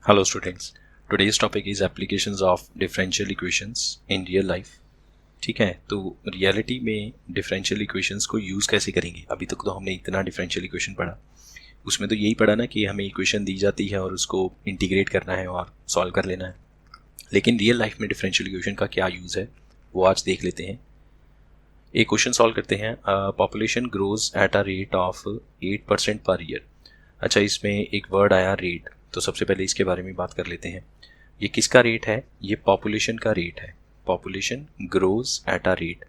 Hello students, today's topic is applications of differential equations in real life. ठीक है, तो reality में differential equations को यूज़ कैसे करेंगे। अभी तक तो हमने इतना डिफरेंशियल इक्वेशन पढ़ा, उसमें तो यही पढ़ा ना कि हमें इक्वेशन दी जाती है और उसको इंटीग्रेट करना है और सॉल्व कर लेना है। लेकिन रियल लाइफ में डिफरेंशियल इक्वेशन का क्या यूज़ है वो आज देख लेते हैं। एक क्वेश्चन सॉल्व करते हैं। Population grows at a rate of 8% per year. अच्छा, इसमें एक वर्ड आया रेट, तो सबसे पहले इसके बारे में बात कर लेते हैं। ये किसका रेट है? ये पॉपुलेशन का रेट है। Population grows at a rate,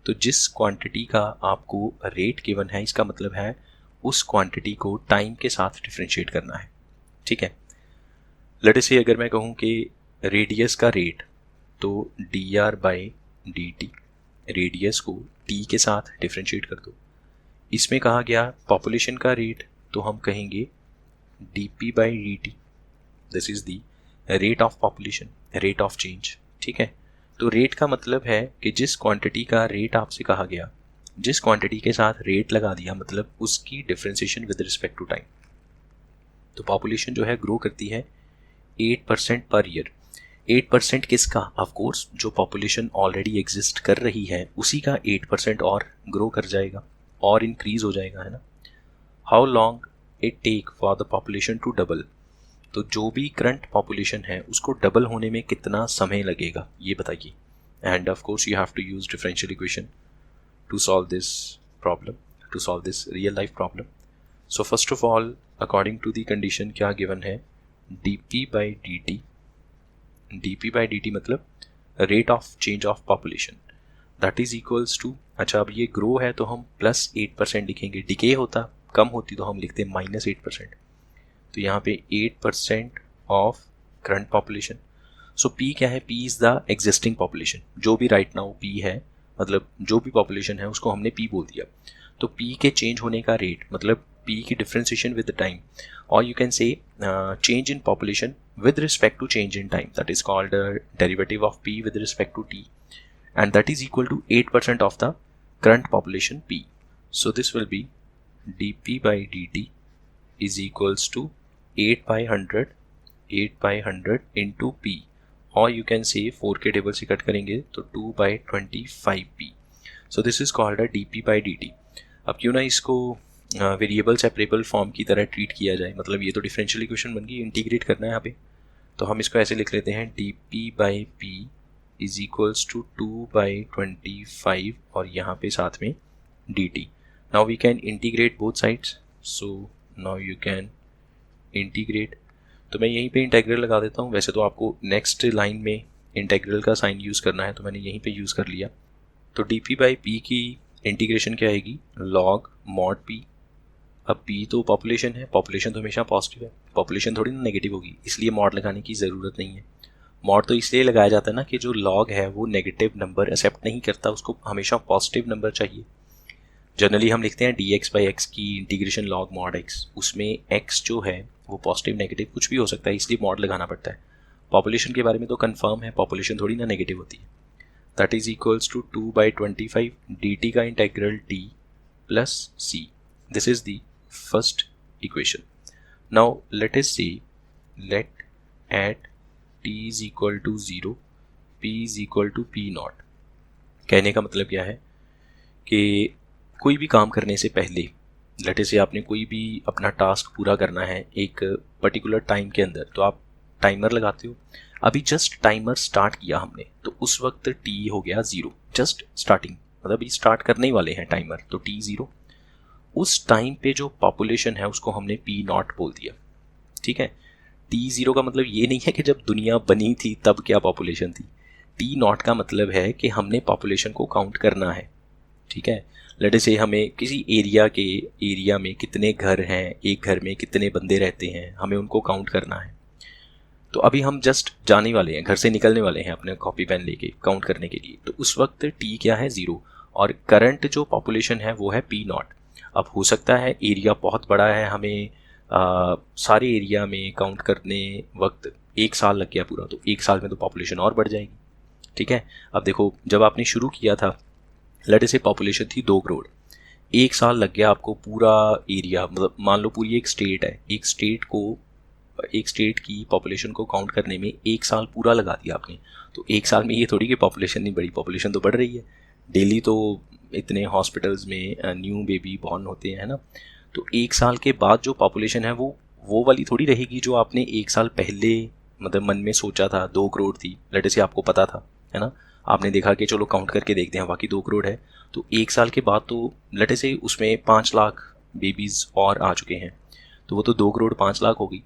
तो जिस क्वांटिटी का आपको रेट गिवन है इसका मतलब है उस क्वांटिटी को टाइम के साथ डिफरेंशिएट करना है। ठीक है, लेट अस से अगर मैं कहूँ कि रेडियस का रेट, तो D R by D T, radius को टी के साथ डिफरेंशिएट कर दो। इसमें कहा गया पॉपुलेशन का रेट, तो हम कहेंगे D P by D T, this is the rate of population, rate of change. ठीक है, तो रेट का मतलब है कि जिस क्वांटिटी का रेट आपसे कहा गया, जिस क्वांटिटी के साथ रेट लगा दिया, मतलब उसकी differentiation with respect to time. तो पॉपुलेशन जो है ग्रो करती है 8% पर ईयर। 8% किसका? ऑफ कोर्स जो पॉपुलेशन ऑलरेडी एग्जिस्ट कर रही है उसी का 8% और ग्रो कर जाएगा और इंक्रीज हो जाएगा, है ना। How long it take for the population to double, तो जो भी करंट पॉपुलेशन है उसको डबल होने में कितना समय लगेगा ये बताइए। And of course you have to use differential equation to solve this problem, to solve this real life problem. So first of all according to the condition क्या गिवन है, D P by D T. D P by D T मतलब rate of change of population, that is equals to, अच्छा अब ये grow है तो हम +8% लिखेंगे, डिके होता कम होती तो हम लिखते -8%। तो यहाँ पे 8% of current population. So P क्या है? P is the existing population, जो भी राइट नाउ पी है, मतलब जो भी पॉपुलेशन है उसको हमने पी बोल दिया। तो पी के चेंज होने का रेट मतलब पी की डिफरेंशिएशन विद टाइम, और you can say change in population with respect to change in time, that is called derivative of p with respect to t, and that is equal to 8% of the current population p. So this will be dp by dt is equals to 8/100 into p, or you can say 4 के table से cut करेंगे तो 2/25p. So this is called a dp by dt. अब क्यों ना इसको variable separable form की तरह ट्रीट किया जाए, मतलब ये तो डिफरेंशियल इक्वेशन बन गई, इंटीग्रेट करना है यहाँ पे। तो हम इसको ऐसे लिख लेते हैं, d P by p is equals to 2/25 और यहाँ पे साथ में d t. Now we can integrate both sides, so now you can integrate. तो मैं यहीं पे इंटेग्रल लगा देता हूँ, वैसे तो आपको नेक्स्ट लाइन में इंटेग्रल का साइन यूज़ करना है, तो मैंने यहीं पे यूज़ कर लिया। तो डी पी बाई पी की इंटीग्रेशन क्या आएगी? Log mod P. अब p तो पॉपुलेशन है, पॉपुलेशन तो हमेशा पॉजिटिव है, पॉपुलेशन थोड़ी ना नेगेटिव होगी, इसलिए मॉड लगाने की ज़रूरत नहीं है। मॉड तो इसलिए लगाया जाता है ना कि जो लॉग है वो नेगेटिव नंबर एक्सेप्ट नहीं करता, उसको हमेशा पॉजिटिव नंबर चाहिए। जनरली हम लिखते हैं dx/x की इंटीग्रेशन लॉग मॉड x, उसमें x जो है वो पॉजिटिव नेगेटिव कुछ भी हो सकता है, इसलिए मॉड लगाना पड़ता है। पॉपुलेशन के बारे में तो कन्फर्म है, पॉपुलेशन थोड़ी ना नेगेटिव होती है। That is equals to 2/25 dt का integral t plus c, this is the first equation. Now let us say let at t is equal to 0 p is equal to p naught. कहने का मतलब क्या है कि कोई भी काम करने से पहले, लेट अस से आपने कोई भी अपना टास्क पूरा करना है एक पर्टिकुलर टाइम के अंदर, तो आप टाइमर लगाते हो। अभी जस्ट टाइमर स्टार्ट किया हमने, तो उस वक्त t हो गया 0, जस्ट स्टार्टिंग, मतलब अभी स्टार्ट करने ही वाले हैं टाइमर, तो t 0। उस टाइम पे जो पॉपुलेशन है उसको हमने पी नॉट बोल दिया। ठीक है, टी ज़ीरो का मतलब ये नहीं है कि जब दुनिया बनी थी तब क्या पॉपुलेशन थी। टी नॉट का मतलब है कि हमने पॉपुलेशन को काउंट करना है। ठीक है, लेट अस से हमें किसी एरिया में कितने घर हैं, एक घर में कितने बंदे रहते हैं, हमें उनको काउंट करना है। तो अभी हम जस्ट जाने वाले हैं, घर से निकलने वाले हैं अपने कॉपी पेन लेके काउंट करने के लिए, तो उस वक्त टी क्या है? 0, और करंट जो पॉपुलेशन है वो है पी नॉट। अब हो सकता है एरिया बहुत बड़ा है, हमें सारे एरिया में काउंट करने वक्त 1 साल लग गया पूरा, तो 1 साल में तो पॉपुलेशन और बढ़ जाएगी। ठीक है, अब देखो जब आपने शुरू किया था, लेट अस से पॉपुलेशन थी 2 करोड़, 1 साल लग गया आपको पूरा एरिया, मतलब मान लो पूरी एक स्टेट है, एक स्टेट को एक स्टेट की पॉपुलेशन को काउंट करने में 1 साल पूरा लगा दिया आपने, तो 1 साल में ये थोड़ी कि पॉपुलेशन नहीं बढ़ी, पॉपुलेशन तो बढ़ रही है। डेली तो इतने हॉस्पिटल्स में न्यू बेबी बॉर्न होते हैं, है ना। तो 1 साल के बाद जो पॉपुलेशन है वो वाली थोड़ी रहेगी जो आपने 1 साल पहले मतलब मन में सोचा था 2 करोड़ थी, लेट से आपको पता था, है ना। आपने देखा कि चलो काउंट करके देखते हैं, बाकी 2 करोड़ है, तो 1 साल के बाद तो लेट से उसमें 5 लाख बेबीज़ और आ चुके हैं, तो वो तो 2 करोड़ 5 लाख होगी।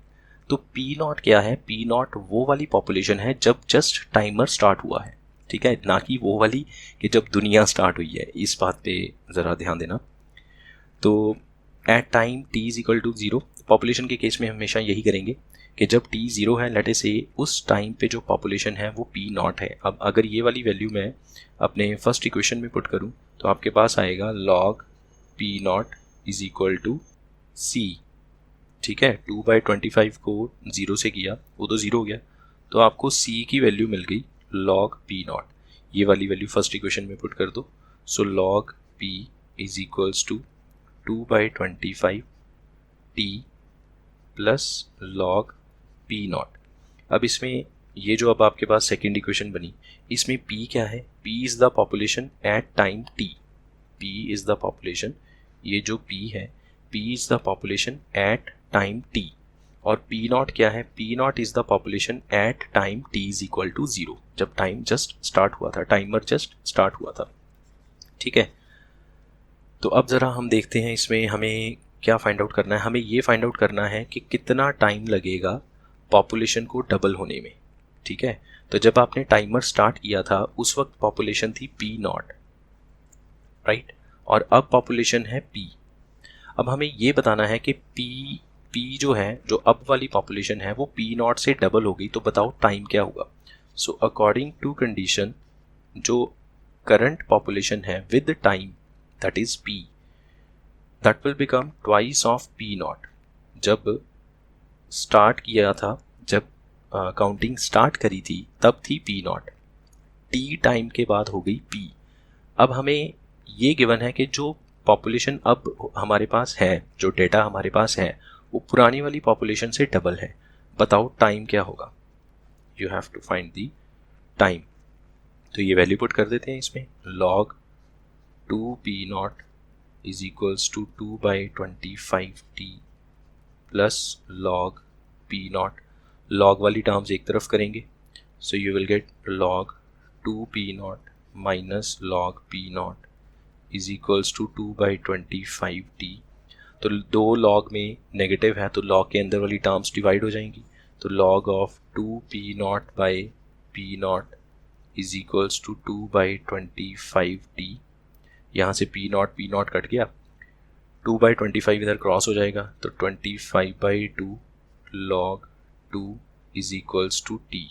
तो पी नॉट क्या है, पी नॉट वो वाली पॉपुलेशन है जब जस्ट टाइमर स्टार्ट हुआ है, ठीक है, ना कि वो वाली कि जब दुनिया स्टार्ट हुई है। इस बात पे ज़रा ध्यान देना। तो at time t is equal to 0, population के केस में हमेशा यही करेंगे कि जब टी 0 है, लेट से उस टाइम पे जो पॉपुलेशन है वो पी नॉट है। अब अगर ये वाली वैल्यू मैं अपने फर्स्ट इक्वेशन में पुट करूँ तो आपके पास आएगा log P naught is equal to C, ठीक है। 2/25 को 0 से किया, वो तो 0 हो गया, तो आपको c की वैल्यू मिल गई log p नॉट। ये वाली वैल्यू फर्स्ट इक्वेशन में पुट कर दो। So log p is equals to 2/25 t plus log p naught. अब इसमें ये जो अब आपके पास सेकेंड इक्वेशन बनी, इसमें p क्या है, p is the population at time t, p is the population, ये जो p है p is the population at time t, और p नॉट क्या है, p naught is the population at time t is equal to 0, जब time just start हुआ था, timer just start हुआ था, ठीक है। तो अब ज़रा हम देखते हैं इसमें हमें क्या फाइंड आउट करना है। हमें ये फाइंड आउट करना है कि कितना टाइम लगेगा पॉपुलेशन को डबल होने में, ठीक है। तो जब आपने टाइमर स्टार्ट किया था उस वक्त पॉपुलेशन थी p नॉट, राइट, और अब पॉपुलेशन है p। अब हमें ये बताना है कि p जो है, जो अब वाली पॉपुलेशन है वो p नॉट से डबल हो गई, तो बताओ टाइम क्या होगा। सो अकॉर्डिंग टू कंडीशन, जो करंट पॉपुलेशन है with time that is p, that will become twice of p not. जब स्टार्ट किया था, जब काउंटिंग स्टार्ट करी थी तब थी p नॉट, t टाइम के बाद हो गई p। अब हमें ये गिवन है कि जो पॉपुलेशन अब हमारे पास है, जो डेटा हमारे पास है, वो पुरानी वाली पॉपुलेशन से डबल है, बताओ टाइम क्या होगा। You have to find the time. तो ये वैल्यू पुट कर देते हैं इसमें, log 2p naught is equals to 2/25t plus log p naught, log वाली टर्म्स एक तरफ करेंगे, so you will get log 2p naught minus log p naught is equals to 2/25t। तो दो log में नेगेटिव है तो log के अंदर वाली टर्म्स डिवाइड हो जाएंगी, तो log of 2p naught by p naught is equals to 2/25t। यहाँ से p नॉट कट गया, 2/25 इधर क्रॉस हो जाएगा, तो 25/2 log 2 is equals to t।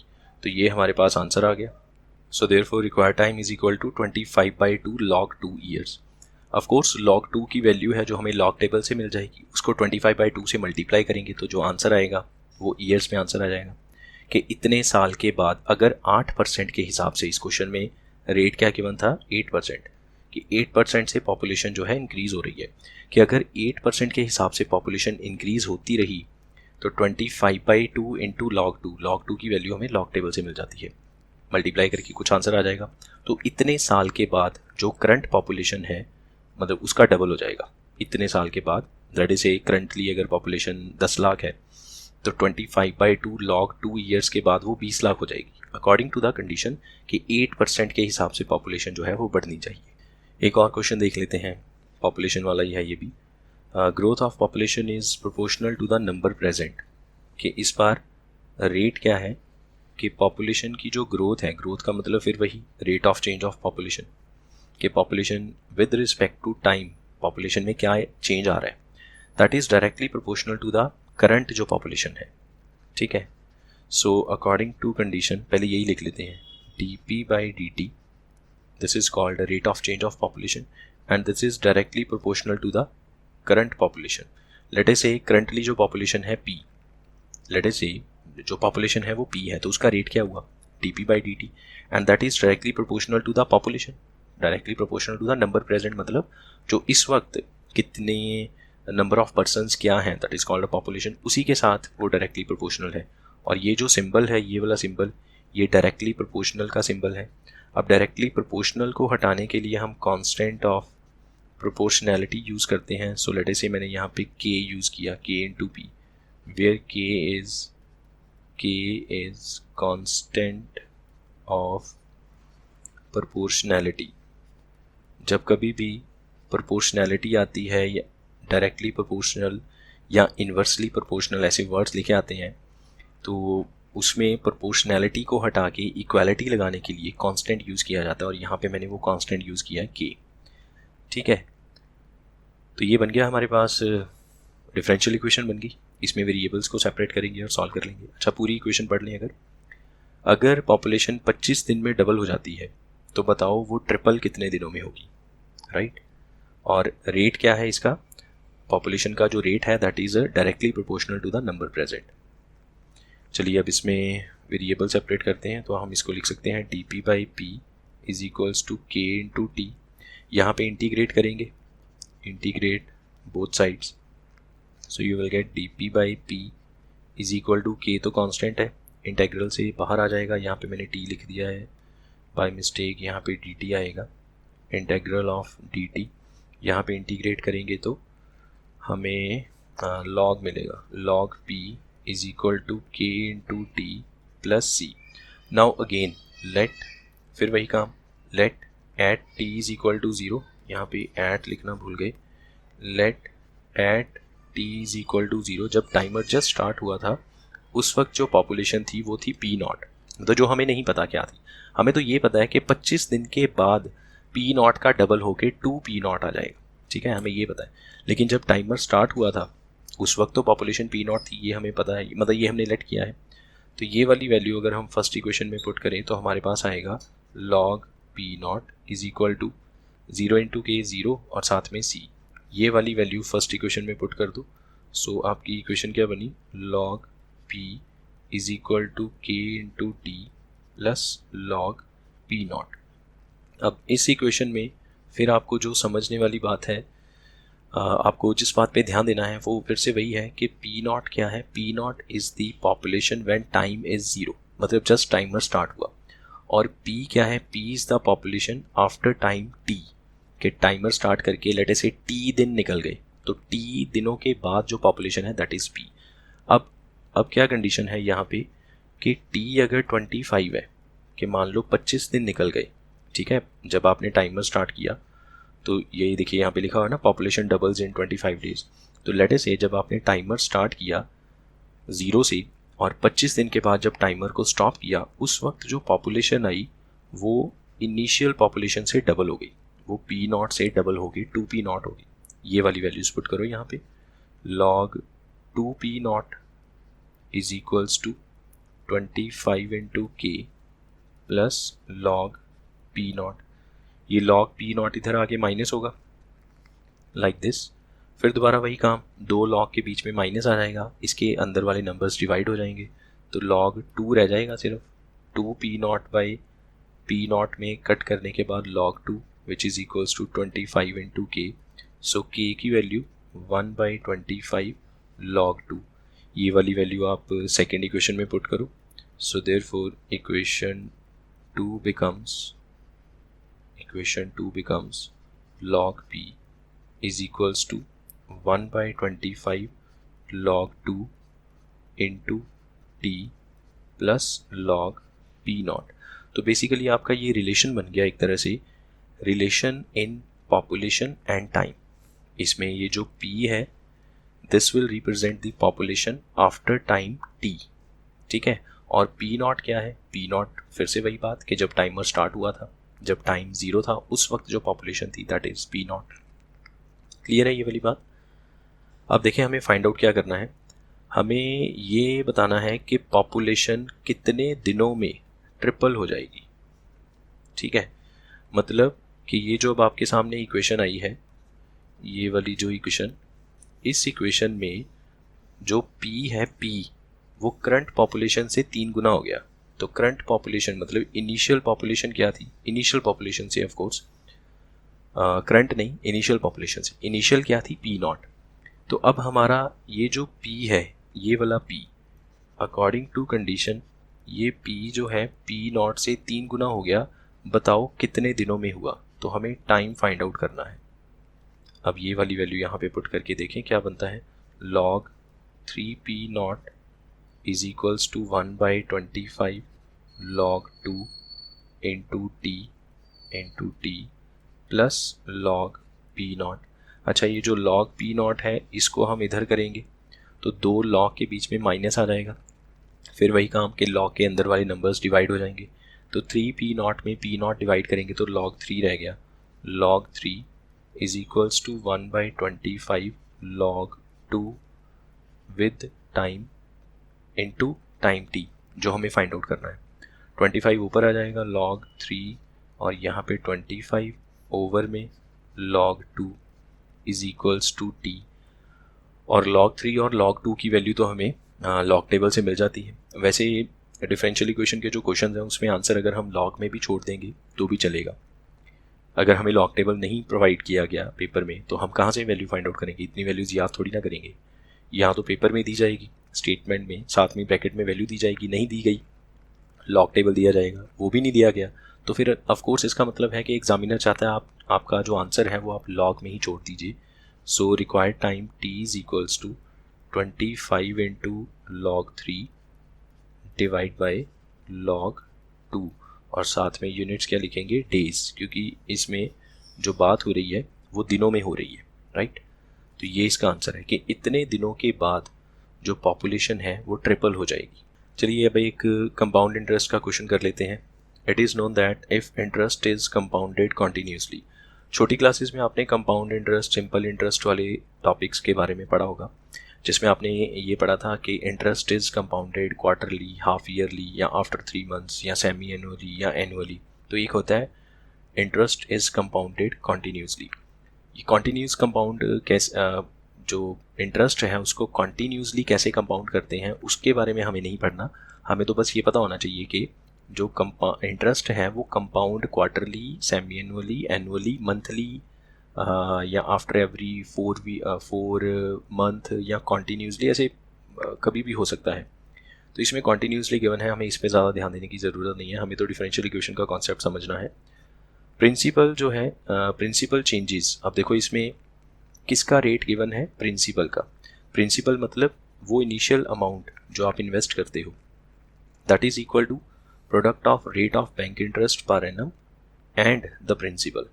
तो ये हमारे पास आंसर आ गया। So therefore required time is equal to 25/2 log 2 years। Of course log 2 की वैल्यू है जो हमें log टेबल से मिल जाएगी, उसको 25/2 से मल्टीप्लाई करेंगे तो जो आंसर आएगा वो ईयर्स में आंसर आ जाएगा कि इतने साल के बाद। अगर 8% के हिसाब से, इस क्वेश्चन में रेट क्या गिवन था 8%, कि 8% से पॉपुलेशन जो है इंक्रीज़ हो रही है, कि अगर 8% के हिसाब से पॉपुलेशन इंक्रीज़ होती रही तो 25/2 इंटू log 2 की वैल्यू हमें log टेबल से मिल जाती है, मल्टीप्लाई करके कुछ आंसर आ जाएगा। तो इतने साल के बाद जो करंट पॉपुलेशन है मतलब उसका डबल हो जाएगा इतने साल के बाद। दैट इज करंटली अगर पॉपुलेशन 10 लाख है तो 25/2 log 2 ईयर्स के बाद वो 20 लाख हो जाएगी, अकॉर्डिंग टू द कंडीशन कि 8% के हिसाब से पॉपुलेशन जो है वो बढ़नी चाहिए। एक और क्वेश्चन देख लेते हैं, पॉपुलेशन वाला ही है ये भी। Growth of population is proportional to the number present, कि इस बार रेट क्या है कि पॉपुलेशन की जो ग्रोथ है, ग्रोथ का मतलब फिर वही rate of change of population, कि population with respect to time population में क्या चेंज आ रहा है, that is directly proportional to the current जो पॉपुलेशन है, ठीक है। सो अकॉर्डिंग टू कंडीशन पहले यही लिख लेते हैं, dp/dt this is called rate of change of population and this is directly proportional to the current population. Let us say currently जो पॉपुलेशन है p, लेट अस से जो पॉपुलेशन है वो p है, तो उसका रेट क्या हुआ dp/dt and that is directly proportional to the population, directly proportional to the number present, मतलब जो इस वक्त कितने नंबर ऑफ पर्सनस क्या हैं, that is called a population, उसी के साथ वो डायरेक्टली प्रोपोर्शनल है। और ये जो सिंबल है, ये वाला सिंबल, ये डायरेक्टली प्रोपोर्शनल का सिंबल है। अब डायरेक्टली प्रोपोर्शनल को हटाने के लिए हम कांस्टेंट ऑफ प्रोपोर्शनैलिटी यूज़ करते हैं। सो लेट से मैंने यहाँ पे k यूज़ किया, k into p, where k is constant of proportionality. जब कभी भी प्रोपोर्शनैलिटी आती है या डायरेक्टली प्रोपोर्शनल या इन्वर्सली प्रोपोर्शनल ऐसे वर्ड्स लिखे आते हैं, तो उसमें प्रोपोर्शनैलिटी को हटा के इक्वालिटी लगाने के लिए कांस्टेंट यूज़ किया जाता है, और यहाँ पे मैंने वो कांस्टेंट यूज़ किया है k। ठीक है, तो ये बन गया हमारे पास डिफरेंशियल इक्वेशन बन गई। इसमें वेरिएबल्स को सेपरेट करेंगे और सॉल्व कर लेंगे। अच्छा, पूरी इक्वेशन पढ़ लें। अगर पॉपुलेशन 25 दिन में डबल हो जाती है तो बताओ वो ट्रिपल कितने दिनों में होगी, राइट। और रेट क्या है इसका, पॉपुलेशन का जो रेट है that is directly proportional to the number present. चलिए अब इसमें वेरिएबल सेपरेट करते हैं, तो हम इसको लिख सकते हैं dp by p is equals to k into t. यहाँ पे इंटीग्रेट करेंगे, integrate both sides, so you will get dp by p is equal to k, तो कांस्टेंट है, इंटेग्रल से बाहर आ जाएगा। यहाँ पे मैंने t लिख दिया है बाय मिस्टेक, यहाँ पे dt आएगा, इंटेग्रल ऑफ dt। यहाँ पे इंटीग्रेट करेंगे तो हमें log मिलेगा, log p is equal to k into t plus c. Now again let, फिर वही काम, let at t is equal to 0, यहाँ पे एट लिखना भूल गए, let at t is equal to 0। जब टाइमर जस्ट स्टार्ट हुआ था उस वक्त जो पॉपुलेशन थी वो थी p0, तो जो हमें नहीं पता क्या थी। हमें तो ये पता है कि 25 दिन के बाद p0 का डबल होके 2p0 आ जाएगा, ठीक है, हमें ये पता है। लेकिन जब टाइमर स्टार्ट हुआ था उस वक्त तो पॉपुलेशन p0 थी, ये हमें पता है, मतलब ये हमने लेट किया है। तो ये वाली वैल्यू अगर हम फर्स्ट इक्वेशन में पुट करें तो हमारे पास आएगा log p0 is equal to 0 into k 0 और साथ में c। ये वाली वैल्यू फर्स्ट इक्वेशन में पुट कर दो, सो आपकी इक्वेशन क्या बनी, log p is equal to k into t plus log p0। अब इस इक्वेशन में फिर आपको जो समझने वाली बात है, आपको जिस बात पे ध्यान देना है वो फिर से वही है कि p0 क्या है, p0 is the population when time is 0, मतलब जस्ट टाइमर स्टार्ट हुआ। और p क्या है, p is the population after time t, के टाइमर स्टार्ट करके लेट से t दिन निकल गए, तो t दिनों के बाद जो पॉपुलेशन है दैट इज़ p। अब क्या कंडीशन है यहाँ पे कि t अगर 25 है, कि मान लो 25 दिन निकल गए, ठीक है, जब आपने टाइमर स्टार्ट किया, तो यही देखिए यहाँ पे लिखा हुआ है ना, पॉपुलेशन डबल्स इन 25 डेज। तो लेट से जब आपने टाइमर स्टार्ट किया 0 से और 25 दिन के बाद जब टाइमर को स्टॉप किया, उस वक्त जो पॉपुलेशन आई वो इनिशियल पॉपुलेशन से डबल हो गई, वो p0 से डबल हो गई, 2p0 हो गई। ये वाली वैल्यूज पुट करो यहाँ पे, log 2p0 is equals to 25 into k plus log p0। ये log p0 इधर आके माइनस होगा लाइक दिस, फिर दोबारा वही काम, दो log के बीच में माइनस आ जाएगा, इसके अंदर वाले नंबर्स डिवाइड हो जाएंगे, तो log 2 रह जाएगा सिर्फ, 2p0 बाई p0 में कट करने के बाद log 2 which is equals to 25 into k। So k की वैल्यू 1/25 log 2। ये वाली वैल्यू आप सेकेंड इक्वेशन में पुट करो, so therefore equation 2 becomes log p is equals to 1/25 log 2 into t plus log p0। तो बेसिकली आपका ये relation बन गया एक तरह से, relation in population and time. इसमें ये जो p है this will represent the population after time t, ठीक है। और p0 क्या है, p0 फिर से वही बात कि जब टाइमर स्टार्ट हुआ था, जब टाइम 0 था उस वक्त जो पॉपुलेशन थी दैट इज़ p0। क्लियर है ये वाली बात। अब देखें हमें फाइंड आउट क्या करना है, हमें ये बताना है कि पॉपुलेशन कितने दिनों में ट्रिपल हो जाएगी, ठीक है। मतलब कि ये जो अब आपके सामने इक्वेशन आई है, ये वाली जो इक्वेशन, इस इक्वेशन में जो p है, p वो करंट पॉपुलेशन से 3 गुना हो गया। तो करंट पॉपुलेशन मतलब इनिशियल पॉपुलेशन क्या थी, इनिशियल पॉपुलेशन से ऑफ कोर्स, करंट नहीं, इनिशियल पॉपुलेशन से, इनिशियल क्या थी p0, तो अब हमारा ये जो P है, ये वाला P अकॉर्डिंग टू कंडीशन, ये P जो है P0 से 3 गुना हो गया, बताओ कितने दिनों में हुआ। तो हमें टाइम फाइंड आउट करना है। अब ये वाली वैल्यू यहाँ पे पुट करके देखें क्या बनता है। log 3P0 is equals to 1/25 log 2 into t plus log P0। अच्छा, ये जो log P0 है इसको हम इधर करेंगे तो 2 log के बीच में माइनस आ जाएगा, फिर वही काम के log के अंदर वाले नंबर्स डिवाइड हो जाएंगे। तो 3P0 में P0 डिवाइड करेंगे तो log 3 रह गया। log 3 is equals to 1/25 log 2 with time into time t, जो हमें फाइंड आउट करना है। 25 ऊपर आ जाएगा log 3 और यहाँ पे 25 ओवर में log 2 is equals to t। और log 3 और log 2 की वैल्यू तो हमें log टेबल से मिल जाती है। वैसे डिफरेंशियल इक्वेशन के जो क्वेश्चन हैं उसमें आंसर अगर हम log में भी छोड़ देंगे तो भी चलेगा। अगर हमें log टेबल नहीं प्रोवाइड किया गया पेपर में तो हम कहाँ से वैल्यू फाइंड आउट करेंगे, इतनी वैल्यूज़ याद थोड़ी ना करेंगे। यहाँ तो पेपर में दी जाएगी, स्टेटमेंट में साथ में ब्रैकेट में वैल्यू दी जाएगी, नहीं दी गई log टेबल दिया जाएगा, वो भी नहीं दिया गया तो फिर ऑफ कोर्स इसका मतलब है कि एग्जामिनर चाहता है आपका जो आंसर है वो आप log में ही छोड़ दीजिए। So required time t is equals to 25 into log 3 divide by log 2 और साथ में यूनिट्स क्या लिखेंगे, डेज, क्योंकि इसमें जो बात हो रही है वो दिनों में हो रही है, राइट। तो ये इसका आंसर है कि इतने दिनों के बाद जो पॉपुलेशन है वो ट्रिपल हो जाएगी। चलिए अब एक कंपाउंड इंटरेस्ट का क्वेश्चन कर लेते हैं। It is known that if interest is compounded continuously. छोटी क्लासेस में आपने कंपाउंड इंटरेस्ट, सिंपल इंटरेस्ट वाले टॉपिक्स के बारे में पढ़ा होगा, जिसमें आपने ये पढ़ा था कि interest is compounded quarterly, half yearly या आफ्टर 3 मंथ्स या सेमी एनुअली या एनुअली। तो एक होता है इंटरेस्ट इज़ कंपाउंडेड कॉन्टीन्यूसली। ये कॉन्टीन्यूस कंपाउंड कैसे, जो इंटरेस्ट है उसको कॉन्टीन्यूसली कैसे कंपाउंड करते हैं उसके बारे में हमें नहीं पढ़ना। हमें तो बस ये पता होना चाहिए कि जो इंटरेस्ट है वो compound quarterly, semi annually, annually, monthly या आफ्टर एवरी 4 मंथ या कॉन्टीन्यूसली, ऐसे कभी भी हो सकता है। तो इसमें कॉन्टीन्यूसली गिवन है, हमें इस पर ज़्यादा ध्यान देने की ज़रूरत नहीं है, हमें तो डिफरेंशियल इक्वेशन का कॉन्सेप्ट समझना है। प्रिंसिपल जो है, प्रिंसिपल चेंजेस, अब देखो इसमें किसका रेट गिवन है, प्रिंसिपल का। प्रिंसिपल मतलब वो इनिशियल अमाउंट जो आप इन्वेस्ट करते हो, that is equal to product of rate of bank interest per annum and the principal.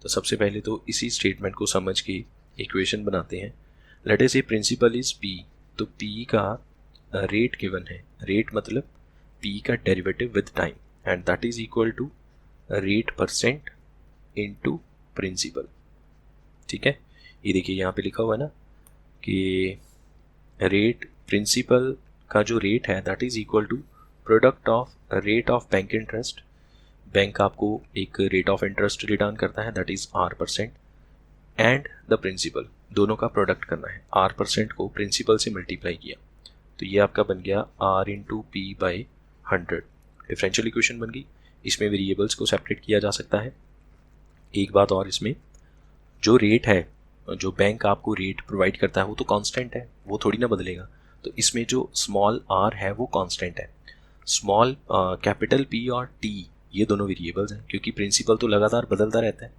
तो सबसे पहले तो इसी स्टेटमेंट को समझ के इक्वेशन बनाते हैं। Let us say principal is p, तो पी का रेट गिवन है, रेट मतलब पी का derivative with time, and that is equal to rate percent into principal. ठीक है, ये देखिए यहाँ पे लिखा हुआ है ना कि रेट, प्रिंसिपल का जो रेट है that is equal to product of rate of bank interest. Bank आपको एक रेट ऑफ इंटरेस्ट रिटर्न करता है that is R%, and the principal, दोनों का प्रोडक्ट करना है। R% को प्रिंसिपल से मल्टीप्लाई किया तो ये आपका बन गया R into P by 100। Differential equation बन गई। इसमें वेरिएबल्स को सेपरेट किया जा सकता है। एक बात और, इसमें जो रेट है, जो बैंक आपको रेट प्रोवाइड करता है वो तो कांस्टेंट है, वो थोड़ी ना बदलेगा। तो इसमें जो स्मॉल r है वो कांस्टेंट है, स्मॉल कैपिटल P और T ये दोनों वेरिएबल्स हैं, क्योंकि प्रिंसिपल तो लगातार बदलता रहता है।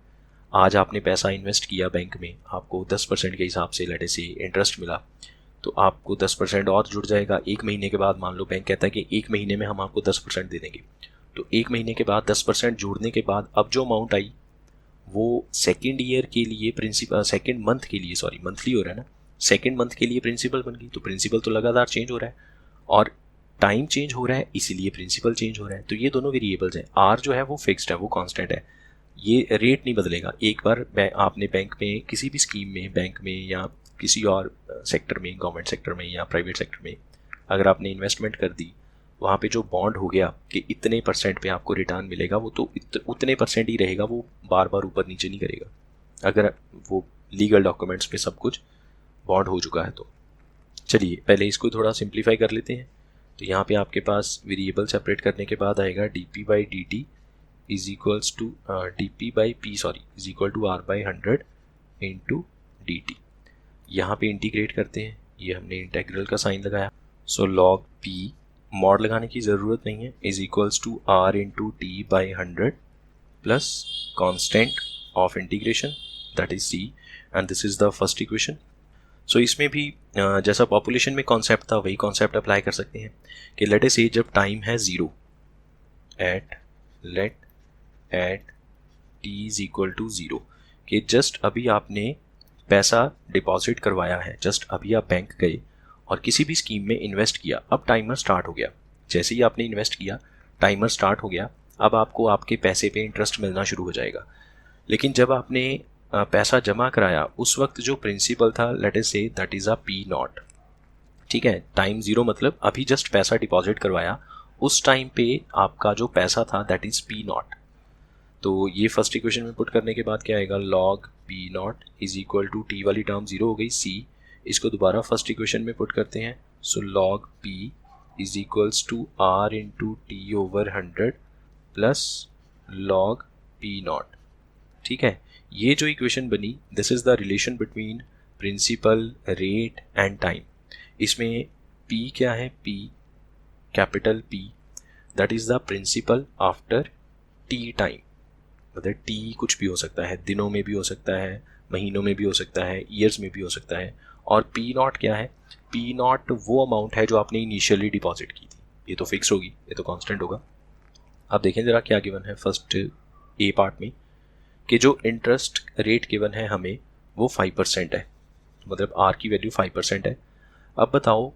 आज आपने पैसा इन्वेस्ट किया बैंक में, आपको 10% के हिसाब से लेटे से इंटरेस्ट मिला, तो आपको 10% और जुड़ जाएगा। एक महीने के बाद मान लो बैंक कहता है कि एक महीने में हम आपको 10% दे देंगे, तो एक महीने के बाद 10% जोड़ने के बाद अब जो अमाउंट आई वो सेकेंड ईयर के लिए प्रिंसिपल, सेकेंड मंथ के लिए, सॉरी मंथली हो रहा है ना, सेकेंड मंथ के लिए प्रिंसिपल बन गई। तो प्रिंसिपल तो लगातार चेंज हो रहा है और टाइम चेंज हो रहा है, इसीलिए प्रिंसिपल चेंज हो रहा है। तो ये दोनों वेरिएबल्स हैं। आर जो है वो फिक्स्ड है, वो कांस्टेंट है, ये रेट नहीं बदलेगा। एक बार आपने बैंक में, किसी भी स्कीम में, बैंक में या किसी और सेक्टर में, गवर्नमेंट सेक्टर में या प्राइवेट सेक्टर में अगर आपने इन्वेस्टमेंट कर दी, वहाँ पे जो बॉन्ड हो गया कि इतने % पे आपको रिटर्न मिलेगा, वो तो उतने % ही रहेगा, वो बार बार ऊपर नीचे नहीं करेगा, अगर वो लीगल डॉक्यूमेंट्स पे सब कुछ बॉन्ड हो चुका है तो। चलिए पहले इसको थोड़ा सिंप्लीफाई कर लेते हैं। तो यहाँ पे आपके पास वेरिएबल सेपरेट करने के बाद आएगा dp by dt is equals to dp by p, sorry, is equal to R/100 into dt। यहाँ पे इंटीग्रेट करते हैं, ये हमने इंटेग्रल का साइन लगाया, सो लॉग पी, मॉड लगाने की ज़रूरत नहीं है, is equals to are into T by 100 plus constant of integration that is C, and this is the first equation. So इसमें भी जैसा पॉपुलेशन में कॉन्सेप्ट था वही कॉन्सेप्ट अप्लाई कर सकते हैं कि लेट अस से जब टाइम है 0 at t is equal to 0, कि जस्ट अभी आपने पैसा डिपॉजिट करवाया है, जस्ट अभी आप बैंक गए और किसी भी स्कीम में इन्वेस्ट किया, अब टाइमर स्टार्ट हो गया, जैसे ही आपने इन्वेस्ट किया टाइमर स्टार्ट हो गया, अब आपको आपके पैसे पे इंटरेस्ट मिलना शुरू हो जाएगा। लेकिन जब आपने पैसा जमा कराया उस वक्त जो प्रिंसिपल था, late us say that is a P naught, ठीक है। टाइम 0 मतलब अभी जस्ट पैसा डिपॉजिट करवाया, उस टाइम पे आपका जो पैसा था दैट इज़ पी नॉट। तो ये फर्स्ट इक्वेशन में पुट करने के बाद क्या आएगा, log P naught is equal to t वाली टर्म 0 हो गई सी, इसको दोबारा फर्स्ट इक्वेशन में पुट करते हैं, so log p is equals to are into t over 100 plus log P naught, ठीक है। ये जो इक्वेशन बनी, this is the relation between principal, rate and time. इसमें P क्या है, P capital P that is the principal after T time, मतलब T कुछ भी हो सकता है, दिनों में भी हो सकता है, महीनों में भी हो सकता है, ईयर्स में भी हो सकता है। और P नॉट क्या है, P नॉट वो अमाउंट है जो आपने इनिशियली डिपॉजिट की थी, ये तो फिक्स होगी, ये तो कांस्टेंट होगा। अब देखें ज़रा क्या गिवन है फर्स्ट ए पार्ट में, कि जो इंटरेस्ट रेट गिवन है हमें वो 5% है, मतलब आर की वैल्यू 5% है। अब बताओ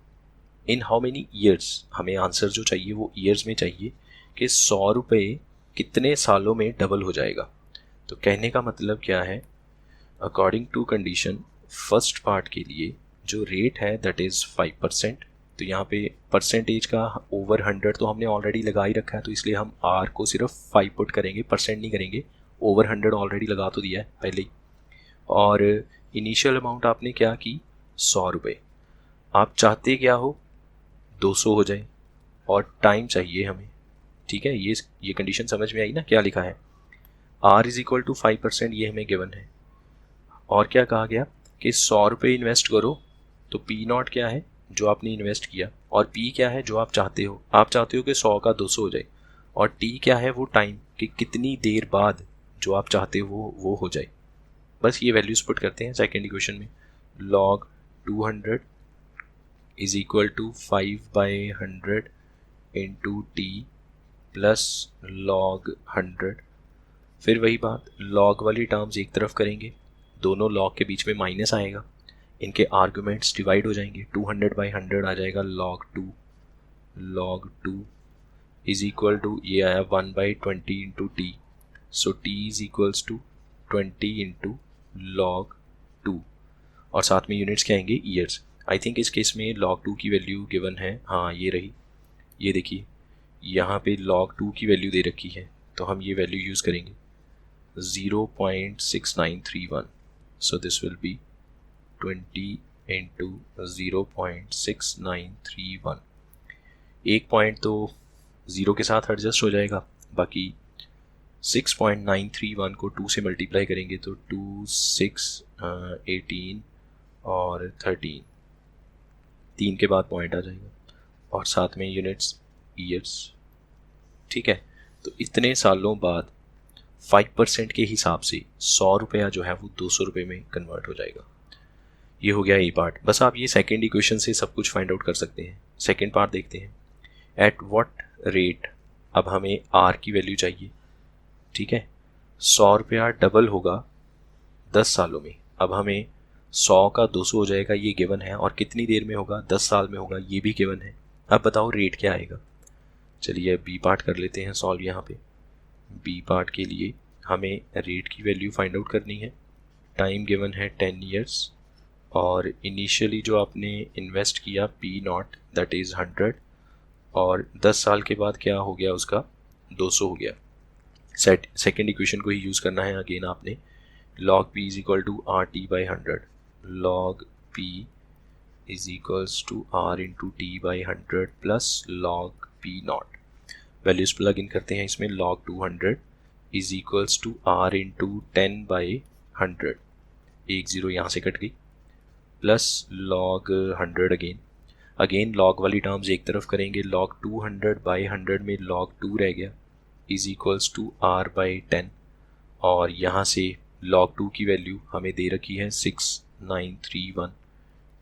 इन हाउ मेनी ईयर्स, हमें आंसर जो चाहिए वो ईयर्स में चाहिए कि 100 रुपये कितने सालों में डबल हो जाएगा। तो कहने का मतलब क्या है, according to condition first part के लिए जो रेट है दैट इज़ 5%, तो यहाँ पे परसेंटेज का ओवर 100 तो हमने ऑलरेडी लगा ही रखा है, तो इसलिए हम आर को सिर्फ 5 पुट करेंगे, परसेंट नहीं करेंगे, ओवर 100 ऑलरेडी लगा तो दिया है पहले ही। और इनिशियल अमाउंट आपने क्या की, 100 रुपये, आप चाहते क्या हो 200 हो जाए, और टाइम चाहिए हमें, ठीक है। ये कंडीशन समझ में आई ना, क्या लिखा है, आर इज इक्वल टू 5%, ये हमें गिवन है। और क्या कहा गया कि 100 रुपये इन्वेस्ट करो, तो पी नॉट क्या है जो आपने इन्वेस्ट किया, और पी क्या है जो आप चाहते हो कि 100 का 200 हो जाए, और टी क्या है वो टाइम, कि कितनी देर बाद जो आप चाहते हो वो हो जाए। बस ये वैल्यूज पुट करते हैं सेकेंड इक्वेशन में, log 200 is equal to 5/100 into t plus log 100। फिर वही बात, लॉग वाली टर्म्स एक तरफ करेंगे, दोनों लॉग के बीच में माइनस आएगा, इनके आर्गूमेंट्स डिवाइड हो जाएंगे, 200/100 आ जाएगा लॉग 2 इज इक्वल टू, ये आया 1/20 into t, so t is equals to 20 into log 2, और साथ में यूनिट्स क्या आएंगे, ईयर्स। आई थिंक इस केस में log 2 की वैल्यू गिवन है, हाँ ये रही, ये देखिए यहाँ पे log 2 की वैल्यू दे रखी है, तो हम ये वैल्यू यूज़ करेंगे 0.6931, so this will be 20 into 0.6931। एक पॉइंट तो 0 के साथ एडजस्ट हो जाएगा, बाकी 6.931 को 2 से मल्टीप्लाई करेंगे तो 2, 6, 18 और 13, 3 के बाद पॉइंट आ जाएगा, और साथ में यूनिट्स ईयर्स, ठीक है। तो इतने सालों बाद 5% के हिसाब से 100 रुपया जो है वो 200 रुपये में कन्वर्ट हो जाएगा। ये हो गया ए पार्ट। बस आप ये सेकेंड इक्वेशन से सब कुछ फाइंड आउट कर सकते हैं। सेकेंड पार्ट देखते हैं, एट व्हाट रेट, अब हमें आर की वैल्यू चाहिए, ठीक है। 100 रुपया डबल होगा 10 सालों में, अब हमें 100 का 200 हो जाएगा, ये गिवन है, और कितनी देर में होगा, 10 साल में होगा, ये भी गिवन है। अब बताओ रेट क्या आएगा। चलिए बी पार्ट कर लेते हैं सॉल्व। यहाँ पे बी पार्ट के लिए हमें रेट की वैल्यू फाइंड आउट करनी है। टाइम गिवन है 10 ईयर्स, और इनिशियली जो आपने इन्वेस्ट किया पी नॉट दैट इज़ 100, और 10 साल के बाद क्या हो गया उसका 200 हो गया। सेकेंड इक्वेशन को ही यूज़ करना है अगेन आपने, log p is equal to RT/100, log p is equals to R into T/100 plus log p naught। Values plug in करते हैं इसमें, log 200 is equals to R into 10/100, एक 0 यहाँ से कट गई, प्लस log 100 अगेन log वाली terms एक तरफ करेंगे, log 200/100 में log 2 रह गया इज इक्वल्स टू r/10, और यहाँ से log 2 की वैल्यू हमें दे रखी है 6931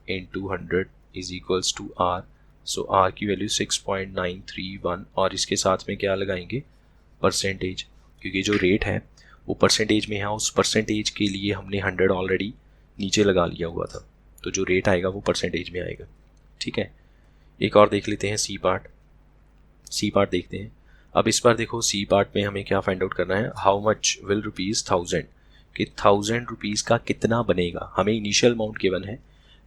into 100 is equals to r, सो r की वैल्यू 6.931, और इसके साथ में क्या लगाएंगे, परसेंटेज, क्योंकि जो रेट है वो परसेंटेज में है, उस परसेंटेज के लिए हमने 100 ऑलरेडी नीचे लगा लिया हुआ था, तो जो रेट आएगा वो परसेंटेज में आएगा। ठीक है, एक और देख लेते हैं सी पार्ट देखते हैं। अब इस बार देखो सी पार्ट में हमें क्या फाइंड आउट करना है, हाउ मच विल ₹1000, कि 1000 रुपीज़ का कितना बनेगा। हमें इनिशियल अमाउंट गिवन है,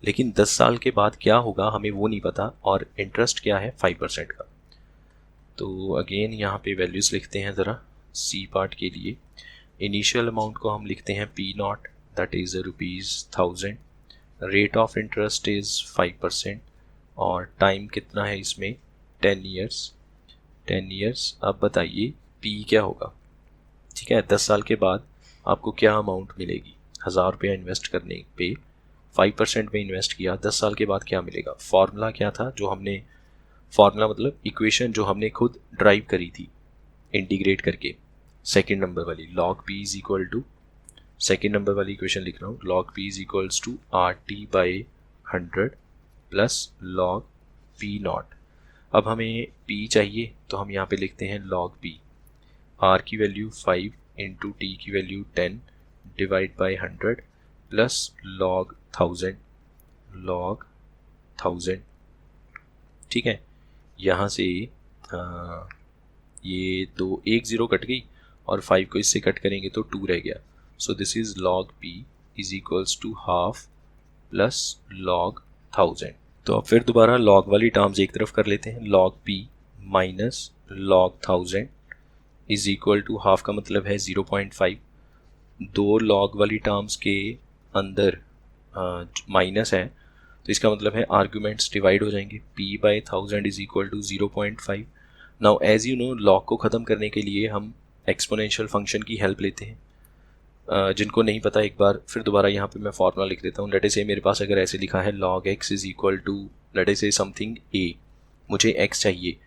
लेकिन 10 साल के बाद क्या होगा हमें वो नहीं पता, और इंटरेस्ट क्या है 5% का। तो अगेन यहाँ पे वैल्यूज़ लिखते हैं ज़रा सी पार्ट के लिए। इनिशियल अमाउंट को हम लिखते हैं P0, that is ₹1000, rate of interest is 5%, और टाइम कितना है इसमें 10 ईयर्स। अब बताइए P क्या होगा। ठीक है, 10 साल के बाद आपको क्या अमाउंट मिलेगी, 1000 रुपया इन्वेस्ट करने पे 5% में इन्वेस्ट किया, 10 साल के बाद क्या मिलेगा। फॉर्मूला क्या था जो हमने, फॉर्मूला मतलब इक्वेशन जो हमने खुद ड्राइव करी थी इंटीग्रेट करके, सेकेंड नंबर वाली, log p is equal to, second number वाली इक्वेशन लिख रहा हूँ, log p is equals to RT/100 plus log P0। अब हमें p चाहिए तो हम यहाँ पे लिखते हैं log p, r की वैल्यू 5 इंटू t की value 10 divide by 100 plus log 1000। ठीक है, यहाँ से ये दो, एक ज़ीरो कट गई और 5 को इससे कट करेंगे तो 2 रह गया। So this is log p is equals to half plus log 1000। तो अब फिर दोबारा log वाली टर्म्स एक तरफ कर लेते हैं, log p minus log 1000 is equal to half का मतलब है 0.5। दो log वाली टर्म्स के अंदर माइनस है तो इसका मतलब है आर्ग्यूमेंट्स डिवाइड हो जाएंगे, p/1000 is equal to 0.5। Now as you know log को ख़त्म करने के लिए हम एक्सपोनेंशियल फंक्शन की हेल्प लेते हैं। जिनको नहीं पता एक बार फिर दोबारा यहाँ पे मैं फॉर्मूला लिख देता हूँ। लेट से मेरे पास अगर ऐसे लिखा है log x is equal to let say something a, मुझे x चाहिए,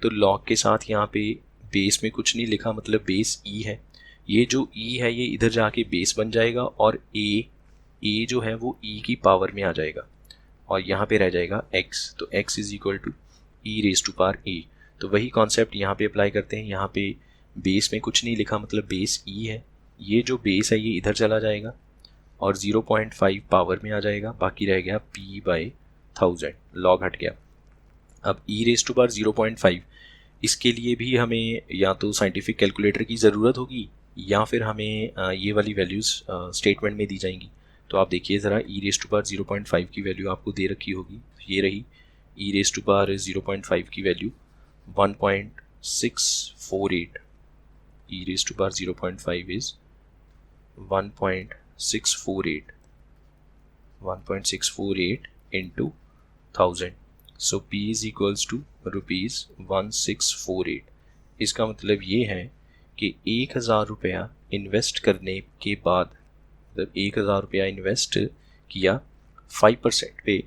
तो log के साथ यहाँ पे बेस में कुछ नहीं लिखा, मतलब बेस e है, ये जो e है ये इधर जाके बेस बन जाएगा, और a जो है वो e की पावर में आ जाएगा, और यहाँ पे रह जाएगा x, तो x is equal to e⁻a। तो वही कॉन्सेप्ट यहाँ पे अप्लाई करते हैं। यहाँ पे बेस में कुछ नहीं लिखा, मतलब बेस e है, ये जो बेस है ये इधर चला जाएगा और 0.5 पावर में आ जाएगा, बाकी रह गया p/1000, log हट गया। अब e⁻ 0.5, इसके लिए भी हमें या तो साइंटिफिक कैलकुलेटर की ज़रूरत होगी या फिर हमें ये वाली वैल्यूज़ स्टेटमेंट में दी जाएंगी। तो आप देखिए ज़रा, e⁻ 0.5 की वैल्यू आपको दे रखी होगी, ये रही e⁻ 0.5 की value 1.648, e⁻ 0.5 is 1.648 into 1000, so p is equals to ₹1648। इसका मतलब ये है कि 1000 रुपया इन्वेस्ट करने के बाद, मतलब 1000 रुपया इन्वेस्ट किया 5% पे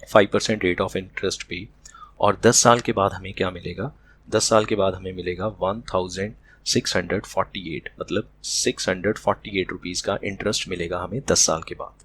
5% रेट ऑफ इंटरेस्ट पे, और 10 साल के बाद हमें क्या मिलेगा, 10 साल के बाद हमें मिलेगा 1648, मतलब 648 रुपीज़ का इंटरेस्ट मिलेगा हमें 10 साल के बाद।